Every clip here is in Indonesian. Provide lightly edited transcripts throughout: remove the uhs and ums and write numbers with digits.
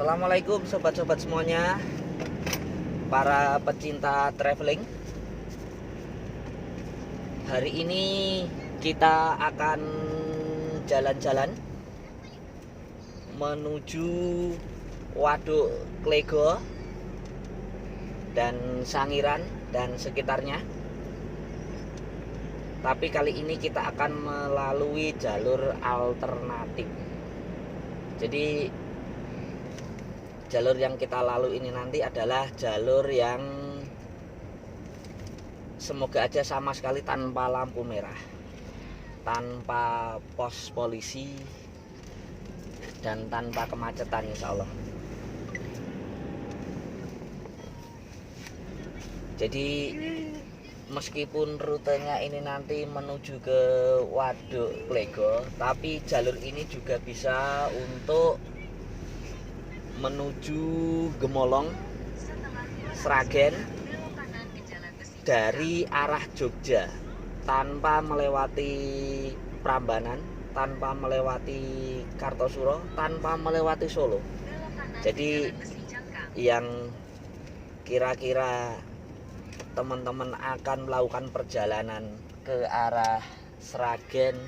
Assalamualaikum sobat-sobat semuanya, para pecinta traveling. Hari ini kita akan jalan-jalan menuju Waduk Klego dan Sangiran dan sekitarnya. Tapi kali ini kita akan melalui jalur alternatif. Jadi jalur yang kita lalui ini nanti adalah jalur yang semoga aja sama sekali tanpa lampu merah, tanpa pos polisi, dan tanpa kemacetan insya Allah. Jadi meskipun rutenya ini nanti menuju ke Waduk Klego, tapi jalur ini juga bisa untuk menuju Gemolong, Sragen dari arah Jogja tanpa melewati Prambanan, tanpa melewati Kartosuro, tanpa melewati Solo. Jadi yang kira-kira teman-teman akan melakukan perjalanan ke arah Sragen,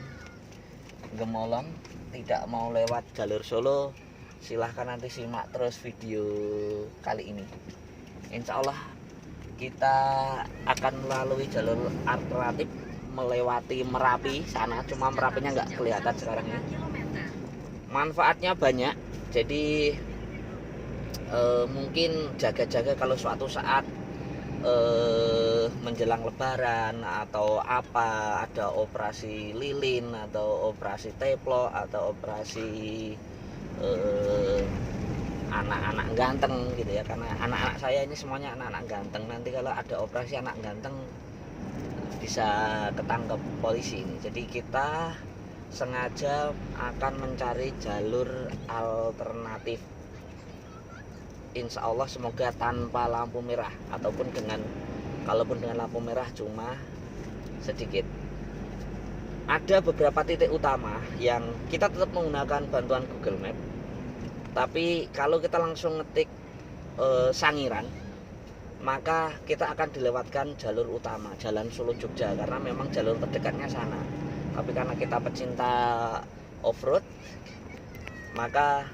Gemolong, tidak mau lewat jalur Solo, silahkan nanti simak terus video kali ini. Insya Allah kita akan melalui jalur alternatif melewati Merapi sana, cuma Merapinya nggak kelihatan sekarang ini. Manfaatnya banyak, jadi mungkin jaga-jaga kalau suatu saat menjelang Lebaran atau apa, ada operasi lilin atau operasi teplo atau operasi anak-anak ganteng gitu ya, karena anak-anak saya ini semuanya anak-anak ganteng. Nanti kalau ada operasi anak ganteng bisa ketangkep polisi ini. Jadi kita sengaja akan mencari jalur alternatif, insya Allah semoga tanpa lampu merah, ataupun kalaupun dengan lampu merah cuma sedikit. Ada beberapa titik utama yang kita tetap menggunakan bantuan Google Map, tapi kalau kita langsung ngetik Sangiran, maka kita akan dilewatkan jalur utama, jalan Solo Jogja, karena memang jalur terdekatnya sana. Tapi karena kita pecinta off-road, maka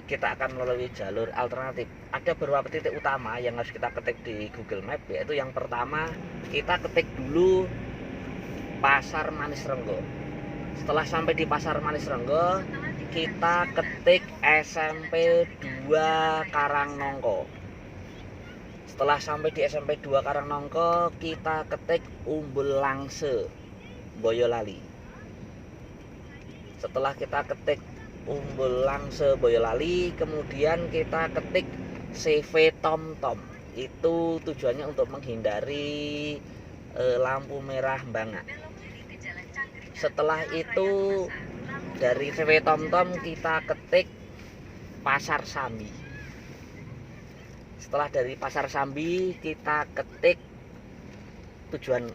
kita akan melalui jalur alternatif. Ada beberapa titik utama yang harus kita ketik di Google Map, yaitu yang pertama kita ketik dulu Pasar Manis Renggo. Setelah sampai di Pasar Manis Renggo, kita ketik SMP 2 Karangnongko. Setelah sampai di SMP 2 Karangnongko, kita ketik Umbul Langse, Boyolali. Setelah kita ketik Umbul Langse, Boyolali, kemudian kita ketik CV TomTom. Itu tujuannya untuk menghindari lampu merah Banga. Setelah itu dari CV TomTom kita ketik Pasar Sambi. Setelah dari Pasar Sambi kita ketik tujuan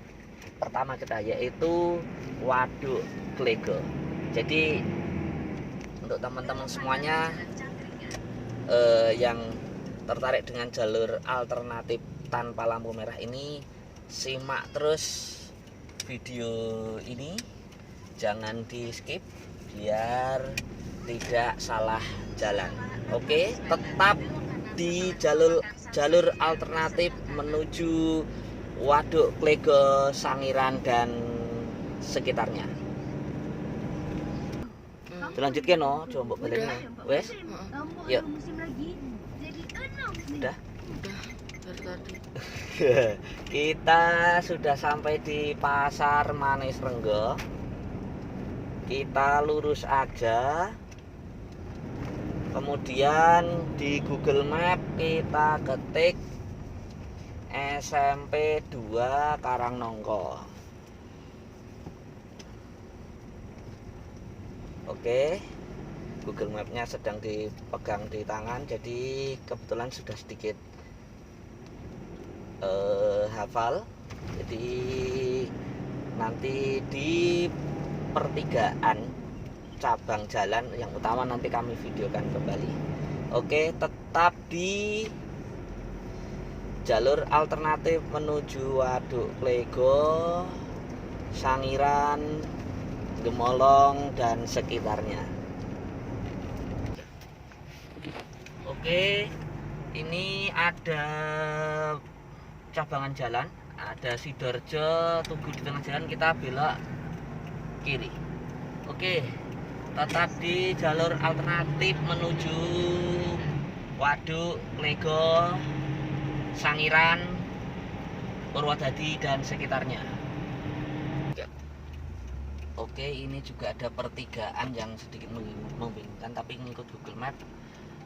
pertama kita, yaitu Waduk Klego. Jadi untuk teman-teman semuanya yang tertarik dengan jalur alternatif tanpa lampu merah ini, simak terus video ini, jangan di skip biar tidak salah jalan. Oke, tetap di jalur alternatif menuju Waduk Klego, Sangiran dan sekitarnya. Dilanjutkan no, coba balik wes. Yuk. Udah dari tadi. Kita sudah sampai di Pasar Manis Renggo. Kita lurus aja. Kemudian di Google Map kita ketik SMP 2 Karangnongko. Oke, Google Map-nya sedang dipegang di tangan, jadi kebetulan sudah sedikit hafal. Jadi nanti di pertigaan cabang jalan yang utama nanti kami videokan kembali. Oke, tetap di jalur alternatif menuju Waduk Klego, Sangiran, Gemolong dan sekitarnya. Oke, ini ada cabangan jalan, ada Sidoarjo, Tugu di tengah jalan, kita belok kiri. Oke, tetap di jalur alternatif menuju Waduk Klego, Sangiran, Purwodadi dan sekitarnya. Oke, ini juga ada pertigaan yang sedikit membingungkan, tapi ngikut Google Map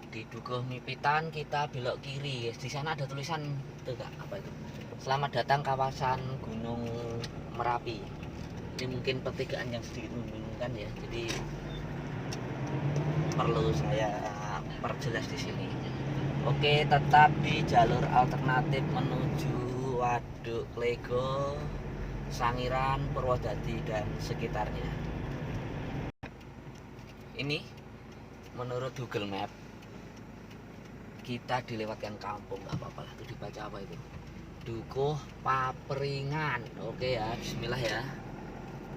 di Dukuh Mipitan kita belok kiri. Di sana ada tulisan tuh Kak, apa itu? Selamat datang kawasan Gunung Merapi. Ini mungkin pertigaan yang sedikit membingungkan ya, jadi perlu saya perjelas di sini. Oke, tetap di jalur alternatif menuju Waduk Klego, Sangiran, Purwodadi dan sekitarnya. Ini menurut Google Map kita dilewatkan kampung, nggak apa-apa lah, itu dibaca apa itu? Dukuh Papringan. Oke ya, bismillah ya.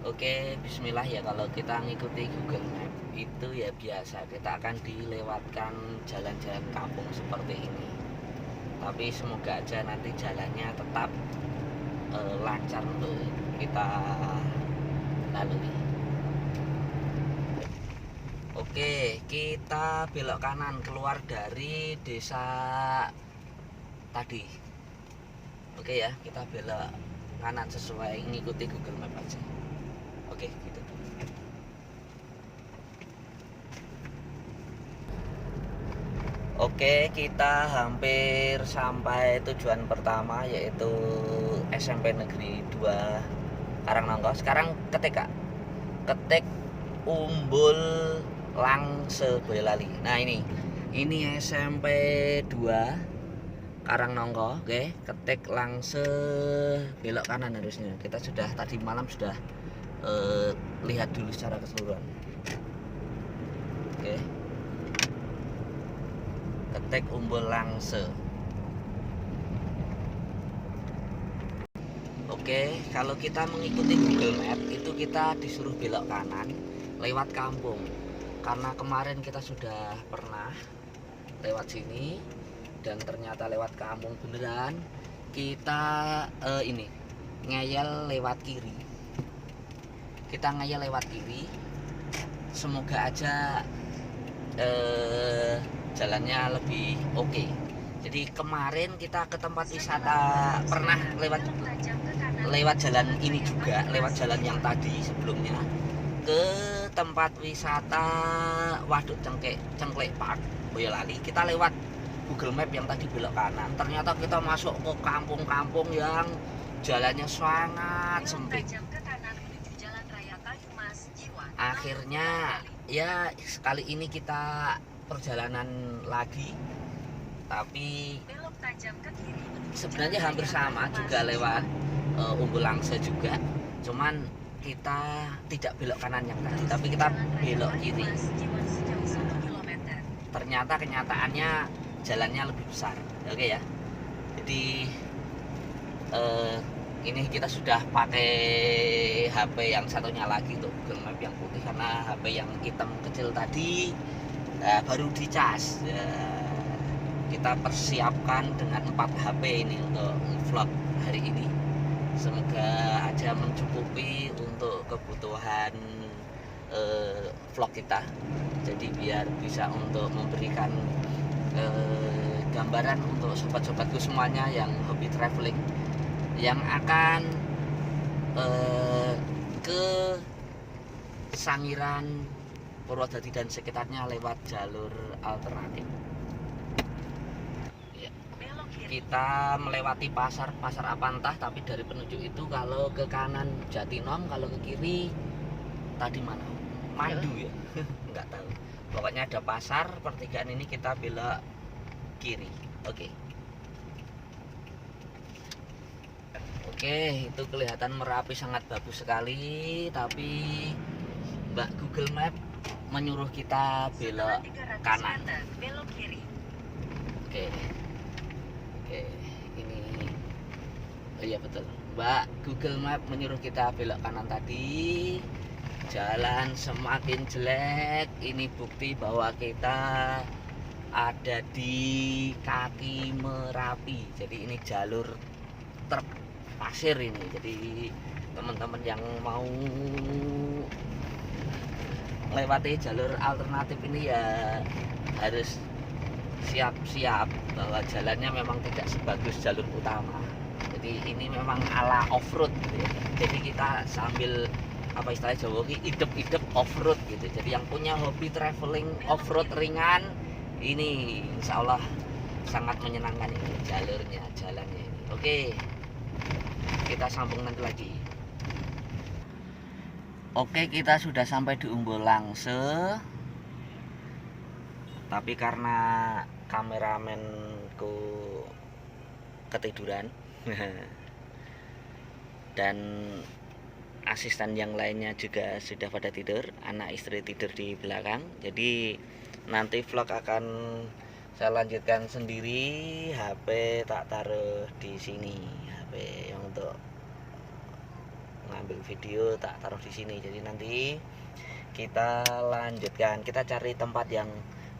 Oke, bismillah ya. Kalau kita ngikuti Google Map itu ya biasa kita akan dilewatkan jalan-jalan kampung seperti ini. Tapi semoga aja nanti jalannya tetap lancar untuk kita lalui. Oke, kita belok kanan keluar dari desa tadi. Oke ya, kita belok kanan sesuai ngikuti Google Map aja. Oke, gitu. Oke, kita hampir sampai tujuan pertama, yaitu SMP Negeri 2 Karangnonggo. Sekarang ketik Kak, ketik Umbul Langse Boyolali. Nah ini SMP 2 Karangnonggo. Oke, ketik Langse, belok kanan harusnya. Kita sudah tadi malam sudah lihat dulu secara keseluruhan. Oke, ketik Umbul Langse. Oke, kalau kita mengikuti Google Map itu kita disuruh belok kanan lewat kampung. Karena kemarin kita sudah pernah lewat sini dan ternyata lewat kampung beneran. Kita ini ngeyel lewat kiri. Kita ngeyel lewat kiri. Semoga aja jalannya lebih oke. Jadi kemarin kita ke tempat wisata pernah lewat jalan ini juga, lewat jalan yang tadi sebelumnya ke tempat wisata Waduk Cengklek Park Boyolali. Kita lewat Google Map yang tadi belok kanan. Ternyata kita masuk ke kampung-kampung yang jalannya sangat sempit. Akhirnya ya sekali ini kita perjalanan lagi, tapi sebenarnya hampir sama juga lewat Umbul Langse juga, cuman kita tidak belok kanan yang tadi, tapi kita belok kiri. Ternyata kenyataannya jalannya lebih besar. Oke ya, jadi ini kita sudah pakai HP yang satunya lagi untuk Google Map yang putih, karena HP yang hitam kecil tadi baru dicas. Kita persiapkan dengan 4 HP ini untuk vlog hari ini. Semoga aja mencukupi untuk kebutuhan vlog kita. Jadi biar bisa untuk memberikan gambaran untuk sobat-sobatku semuanya yang hobi traveling, yang akan ke Sangiran, Purwodadi dan sekitarnya lewat jalur alternatif. Ya. Kita melewati pasar Apantah, tapi dari penunjuk itu kalau ke kanan Jatinom, kalau ke kiri tadi mana? Mandu ya? Nggak tahu. Pokoknya ada pasar, pertigaan ini kita belok kiri. Oke. Oke, itu kelihatan Merapi sangat bagus sekali, tapi Mbak Google Map menyuruh kita belok kanan. Belok kiri. Oke. Oke, ini oh iya betul. Mbak, Google Map menyuruh kita belok kanan tadi. Jalan semakin jelek. Ini bukti bahwa kita ada di kaki Merapi. Jadi ini jalur truk pasir ini. Jadi teman-teman yang mau melewati jalur alternatif ini ya harus siap-siap bahwa jalannya memang tidak sebagus jalur utama. Jadi ini memang ala off-road gitu ya. Jadi kita sambil apa istilahnya Jawa ini idep-idep off-road gitu. Jadi yang punya hobi traveling off-road ringan ini insya Allah sangat menyenangkan ini jalurnya, jalannya ini. Oke, kita sambung nanti lagi. Oke, kita sudah sampai di Umbulangse. Tapi karena kameramenku ketiduran dan asisten yang lainnya juga sudah pada tidur, anak istri tidur di belakang. Jadi nanti vlog akan saya lanjutkan sendiri. HP tak taruh di sini, HP yang untuk ngambil video tak taruh di sini. Jadi nanti kita lanjutkan, kita cari tempat yang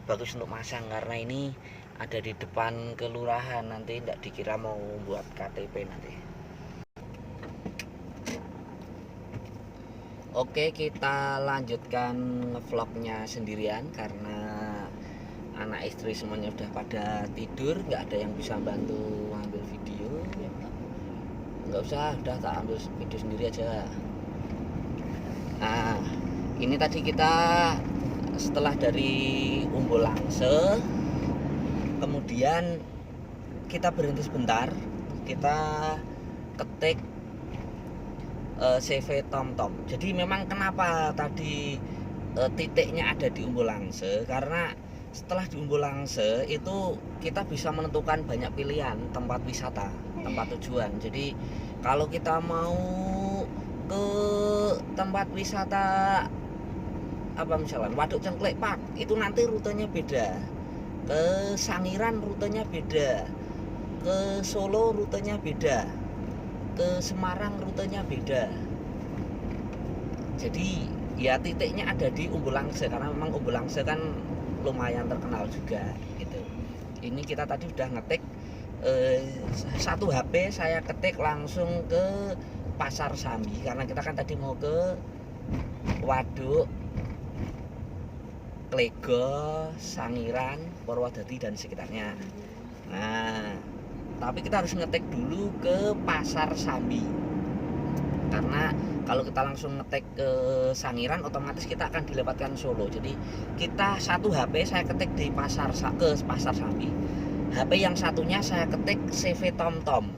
bagus untuk masang karena ini ada di depan kelurahan, nanti tidak dikira mau buat KTP nanti. Oke, kita lanjutkan vlognya sendirian karena anak istri semuanya udah pada tidur, nggak ada yang bisa bantu ambil video. Nggak usah, udah tak ambil video sendiri aja. Nah, ini tadi kita setelah dari Umbulangse, kemudian kita berhenti sebentar, kita ketik CV TomTom. Jadi memang kenapa tadi titiknya ada di Umbulangse, karena setelah di Umbulangse itu kita bisa menentukan banyak pilihan tempat wisata, tempat tujuan. Jadi kalau kita mau ke tempat wisata apa misalnya Waduk Cengklek Park, itu nanti rutenya beda. Ke Sangiran rutenya beda, ke Solo rutenya beda, ke Semarang rutenya beda. Jadi ya titiknya ada di Umbulangse karena memang Umbulangse kan lumayan terkenal juga gitu. Ini kita tadi udah ngetik satu HP saya ketik langsung ke Pasar Sambi karena kita kan tadi mau ke Waduk Klego, Sangiran, Purwodadi dan sekitarnya. Nah, tapi kita harus ngetik dulu ke Pasar Sambi. Karena kalau kita langsung ngetik ke Sangiran otomatis kita akan dilewatkan Solo. Jadi kita satu HP saya ketik di Pasar Sambi. HP yang satunya saya ketik CV TomTom.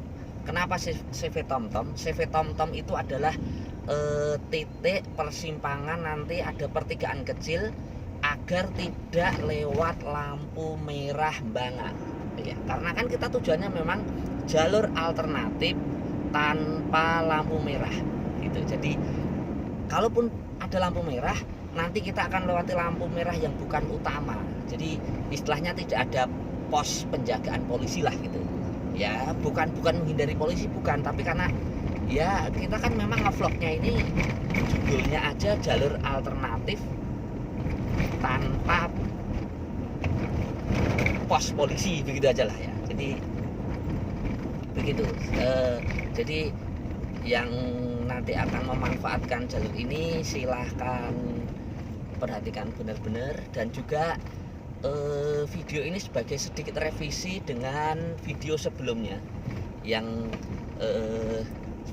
Kenapa CV TomTom? CV TomTom itu adalah titik persimpangan, nanti ada pertigaan kecil agar tidak lewat lampu merah Mbanga ya, karena kan kita tujuannya memang jalur alternatif tanpa lampu merah gitu. Jadi kalaupun ada lampu merah nanti kita akan lewati lampu merah yang bukan utama, jadi istilahnya tidak ada pos penjagaan polisi lah gitu ya, bukan menghindari polisi, bukan, tapi karena ya kita kan memang ngevlognya ini judulnya aja jalur alternatif tanpa pos polisi, begitu aja lah ya. Jadi begitu. Jadi yang nanti akan memanfaatkan jalur ini silahkan perhatikan benar-benar, dan juga video ini sebagai sedikit revisi dengan video sebelumnya. Yang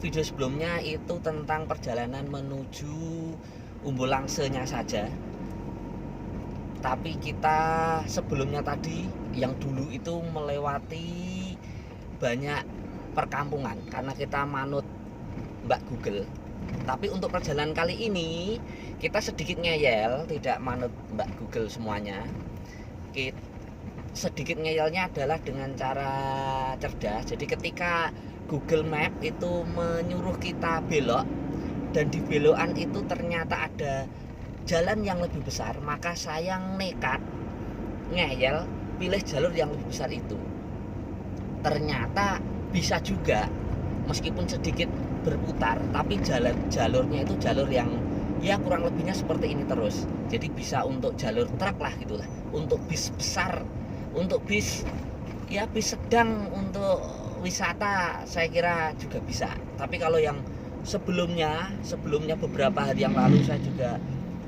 video sebelumnya itu tentang perjalanan menuju Umbulangse-nya saja. Tapi kita sebelumnya tadi yang dulu itu melewati banyak perkampungan karena kita manut Mbak Google. Tapi untuk perjalanan kali ini kita sedikit ngeyel, tidak manut Mbak Google semuanya. Sedikit ngeyelnya adalah dengan cara cerdas. Jadi ketika Google Map itu menyuruh kita belok dan di belokan itu ternyata ada jalan yang lebih besar, maka saya nekat ngeyel pilih jalur yang lebih besar itu. Ternyata bisa juga, meskipun sedikit berputar, tapi jalurnya itu jalur yang ya kurang lebihnya seperti ini terus. Jadi bisa untuk jalur truk lah gitulah, untuk bis besar, untuk bis ya bis sedang, untuk wisata saya kira juga bisa. Tapi kalau yang sebelumnya beberapa hari yang lalu saya juga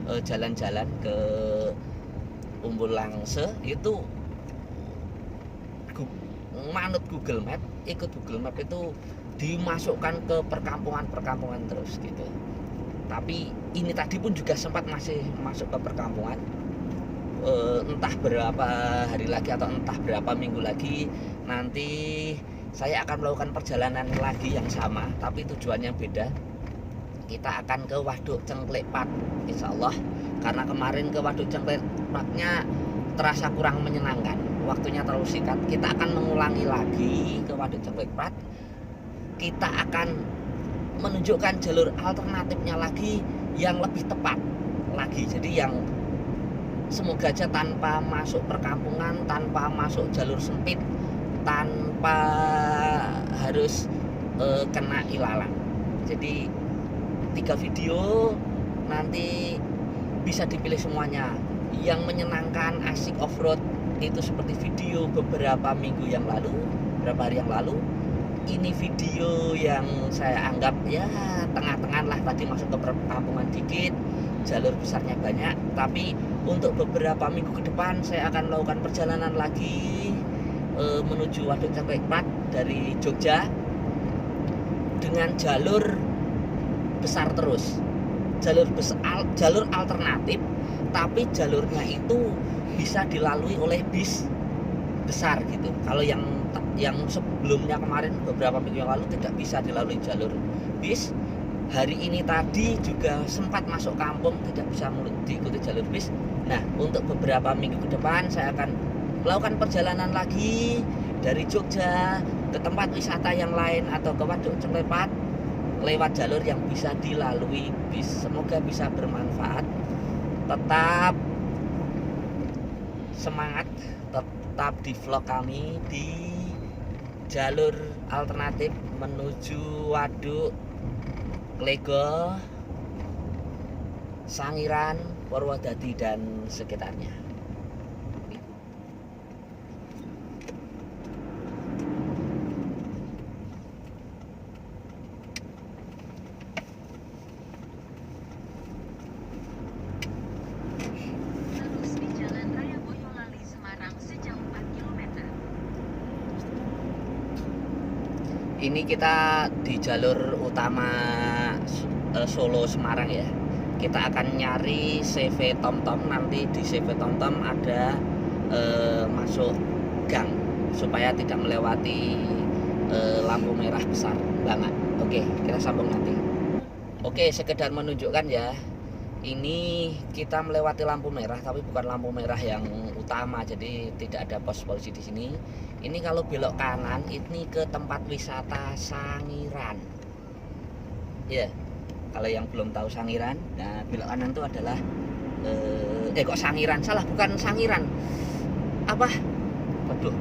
jalan-jalan ke Umbul Langse, itu manut Google Map, ikut Google Map itu dimasukkan ke perkampungan terus gitu. Tapi ini tadi pun juga sempat masih masuk ke perkampungan, entah berapa hari lagi atau entah berapa minggu lagi nanti saya akan melakukan perjalanan lagi yang sama, tapi tujuannya beda. Kita akan ke Waduk Cengklik-Pat insya Allah, karena kemarin ke Waduk Cengklik-Patnya terasa kurang menyenangkan, waktunya terlalu singkat. Kita akan mengulangi lagi ke Waduk Cengklik-Pat. Kita akan menunjukkan jalur alternatifnya lagi yang lebih tepat lagi, jadi yang semoga aja tanpa masuk perkampungan, tanpa masuk jalur sempit, tanpa harus kena ilalang. Jadi 3 video nanti bisa dipilih semuanya. Yang menyenangkan, asik off-road itu seperti video beberapa minggu yang lalu, beberapa hari yang lalu. Ini video yang saya anggap ya tengah-tengah lah, tadi masuk ke perkampungan dikit, jalur besarnya banyak. Tapi untuk beberapa minggu ke depan saya akan melakukan perjalanan lagi menuju Waduk Cengklik-Pat dari Jogja dengan jalur besar terus, jalur alternatif, tapi jalurnya itu bisa dilalui oleh bis besar gitu. Kalau yang sebelumnya kemarin beberapa minggu yang lalu tidak bisa dilalui jalur bis, hari ini tadi juga sempat masuk kampung tidak bisa diikuti jalur bis. Nah, untuk beberapa minggu ke depan saya akan melakukan perjalanan lagi dari Jogja ke tempat wisata yang lain atau ke Waduk Cengklik-Pat lewat jalur yang bisa dilalui bis. Semoga bisa bermanfaat. Tetap semangat, tetap di vlog kami di jalur alternatif menuju Waduk, Klego, Sangiran, Purwodadi dan sekitarnya. Ini kita di jalur utama Solo Semarang ya. Kita akan nyari CV TomTom. Nanti di CV TomTom ada masuk gang supaya tidak melewati lampu merah besar banget. Oke, kita sambung nanti. Oke, sekedar menunjukkan ya. Ini kita melewati lampu merah, tapi bukan lampu merah yang utama, jadi tidak ada pos polisi di sini. Ini kalau belok kanan ini ke tempat wisata Sangiran. Ya, kalau yang belum tahu Sangiran, nah belok kanan itu adalah kok Sangiran, salah, bukan Sangiran. Apa? Waduh,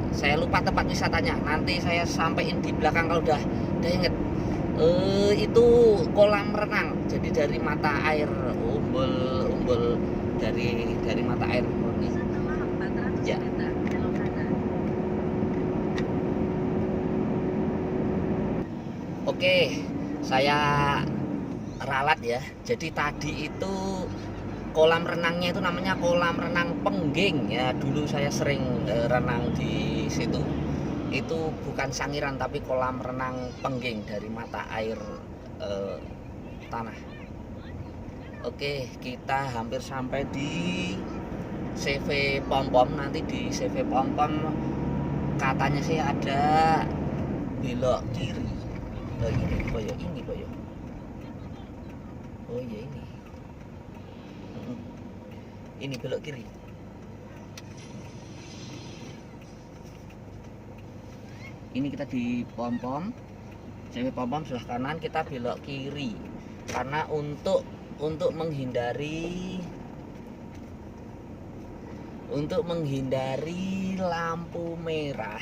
saya lupa tempat wisatanya. Nanti saya sampaikan di belakang kalau udah inget. Itu kolam renang. Jadi dari mata air umbul dari mata air murni. Ya. Oke, saya ralat ya. Jadi tadi itu kolam renangnya itu namanya kolam renang Pengging ya. Dulu saya sering renang di situ. Itu bukan Sangiran tapi kolam renang Pengging dari mata air tanah. Oke, kita hampir sampai di CV Pom-Pom. Nanti di CV Pom-Pom katanya sih ada belok kiri. Ini boyo. Oh iya ini. Ini belok kiri. Ini kita di Pom-Pom, CV Pom-Pom sebelah kanan, kita belok kiri. Karena untuk untuk menghindari lampu merah,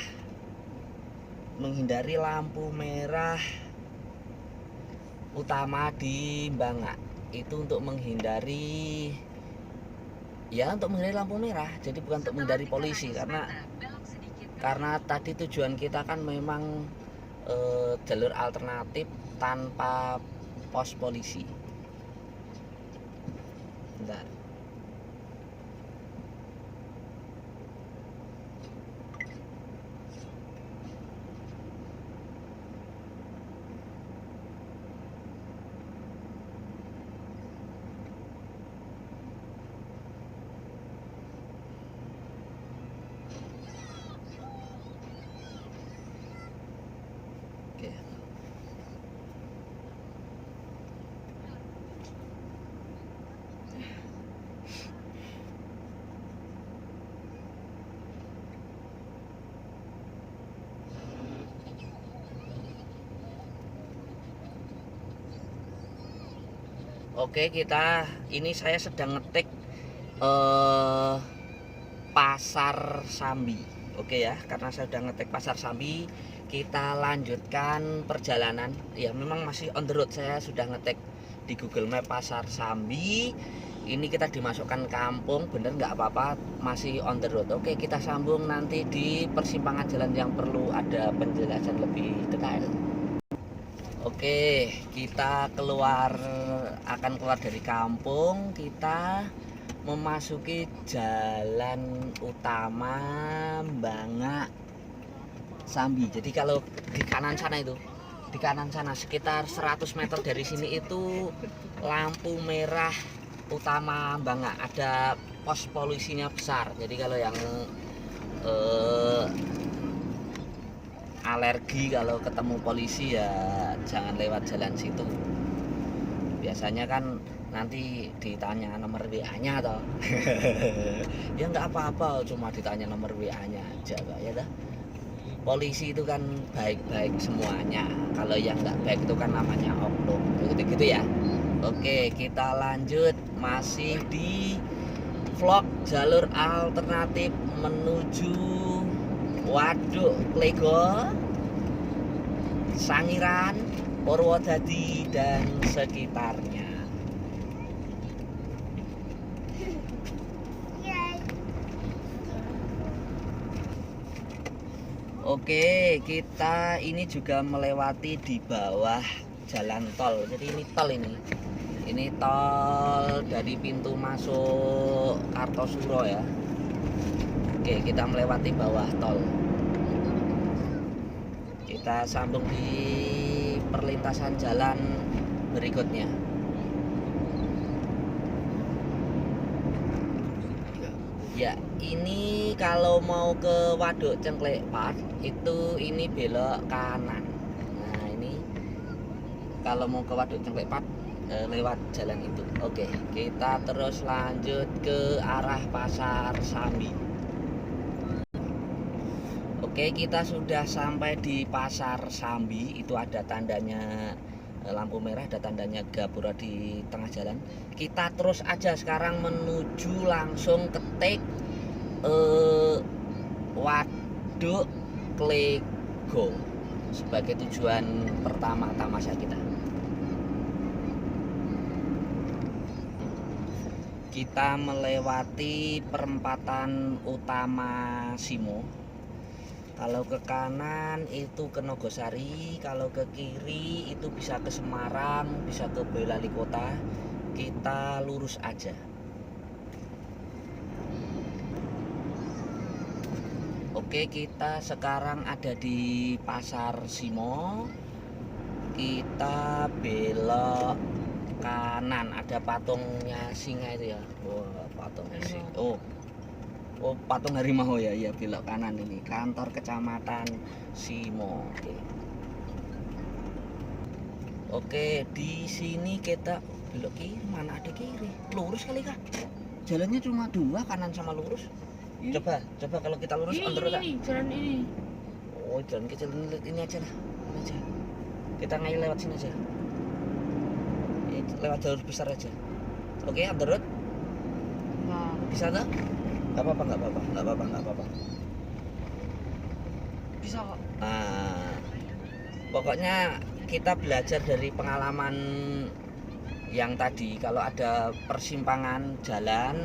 utama di Bangak itu untuk menghindari lampu merah. Jadi bukan untuk menghindari polisi, karena tadi tujuan kita kan memang jalur alternatif tanpa pos polisi. Bentar. Oke. Oke, ini saya sedang ngetik Pasar Sambi. Oke ya, karena saya sudah ngetik Pasar Sambi, kita lanjutkan perjalanan. Ya, memang masih on the road. Saya sudah ngetik di Google Map Pasar Sambi. Ini kita dimasukkan kampung, bener nggak apa-apa, masih on the road. Oke, kita sambung nanti di persimpangan jalan yang perlu ada penjelasan lebih detail. Oke, kita akan keluar dari kampung. Kita memasuki jalan utama Bangak Sambi. Jadi kalau di kanan sana sekitar 100 meter dari sini itu lampu merah utama Bangak, ada pos polisinya besar. Jadi kalau yang alergi kalau ketemu polisi ya jangan lewat jalan situ. Biasanya kan nanti ditanya nomor WA-nya atau ya nggak apa-apa, cuma ditanya nomor WA-nya aja Pak, ya dah. Polisi itu kan baik-baik semuanya, kalau yang nggak baik itu kan namanya oknum, gitu ya. Oke, kita lanjut, masih di vlog jalur alternatif menuju Waduk Klego, Sangiran, Purwodadi dan sekitarnya. Oke, kita ini juga melewati di bawah jalan tol. Jadi ini tol ini tol dari pintu masuk Kartosuro ya. Oke, kita melewati bawah tol. Kita sambung di perlintasan jalan berikutnya. Ya, ini kalau mau ke Waduk Cengklekpat itu ini belok kanan. Nah, ini kalau mau ke Waduk Cengklekpat lewat jalan itu. Oke, kita terus lanjut ke arah Pasar Sambi. Oke, kita sudah sampai di Pasar Sambi. Itu ada tandanya lampu merah, ada tandanya Gapura di tengah jalan. Kita terus aja sekarang menuju langsung ketik Waduk Klego sebagai tujuan pertama tamasya kita. Kita melewati perempatan utama Simo. Kalau ke kanan itu ke Nogosari, kalau ke kiri itu bisa ke Semarang, bisa ke Boyolali Kota. Kita lurus aja. Oke, kita sekarang ada di Pasar Simo. Kita belok kanan, ada patungnya singa itu ya. Wah, patungnya singa. Oh, patung harimau ya, iya, belok kanan ini kantor kecamatan Simo. Oke, di sini kita belok kiri, mana ada kiri? Lurus kali Kak. Jalannya cuma dua, kanan sama lurus. Ini? Coba kalau kita lurus ini jalan ini. Oh, jalan kecil ini aja lah. Ini aja. Kita lewat sini aja. Ini lewat jalur besar aja. Oke, on the road. Nah, Bisa tuh? Nggak apa-apa, nggak apa-apa, nggak apa-apa, nggak apa-apa. bisa kok. Nah, pokoknya kita belajar dari pengalaman yang tadi. Kalau ada persimpangan jalan,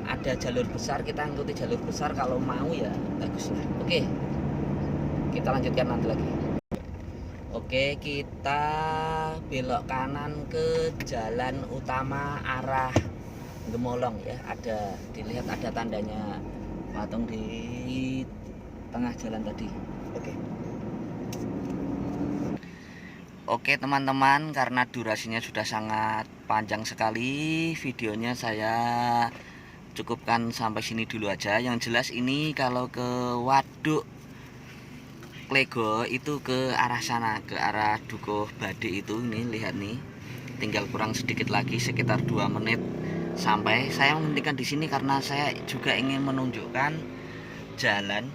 ada jalur besar, kita ikuti jalur besar. Kalau mau ya bagus lah. Oke, kita lanjutkan nanti lagi. Oke, kita belok kanan ke jalan utama arah Gemolong ya. Ada, dilihat ada tandanya patung di tengah jalan tadi. Oke. Oke teman-teman, karena durasinya sudah sangat panjang sekali, videonya saya cukupkan sampai sini dulu aja. Yang jelas ini kalau ke Waduk Klego itu ke arah sana, ke arah Dukuh Badik itu. Nih lihat nih, tinggal kurang sedikit lagi, sekitar 2 menit sampai. Saya menghentikan di sini karena saya juga ingin menunjukkan jalan.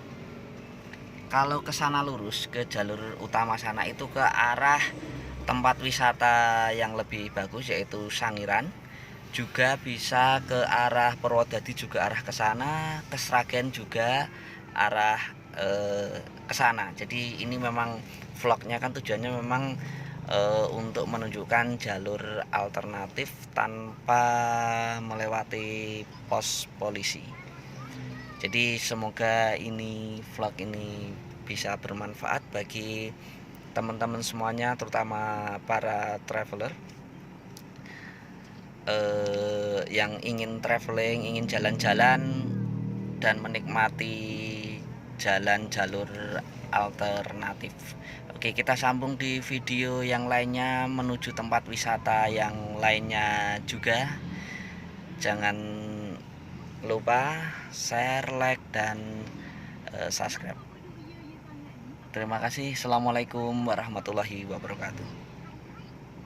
Kalau ke sana lurus ke jalur utama sana itu ke arah tempat wisata yang lebih bagus, yaitu Sangiran. Juga bisa ke arah Purwodadi, juga arah ke sana. Ke Sragen juga arah ke sana. Jadi ini memang vlognya kan tujuannya memang untuk menunjukkan jalur alternatif tanpa melewati pos polisi. Jadi semoga ini vlog ini bisa bermanfaat bagi teman-teman semuanya, terutama para traveler yang ingin traveling, ingin jalan-jalan dan menikmati jalan jalur alternatif. Oke, kita sambung di video yang lainnya menuju tempat wisata yang lainnya juga. Jangan lupa share, like, dan subscribe. Terima kasih. Assalamualaikum warahmatullahi wabarakatuh.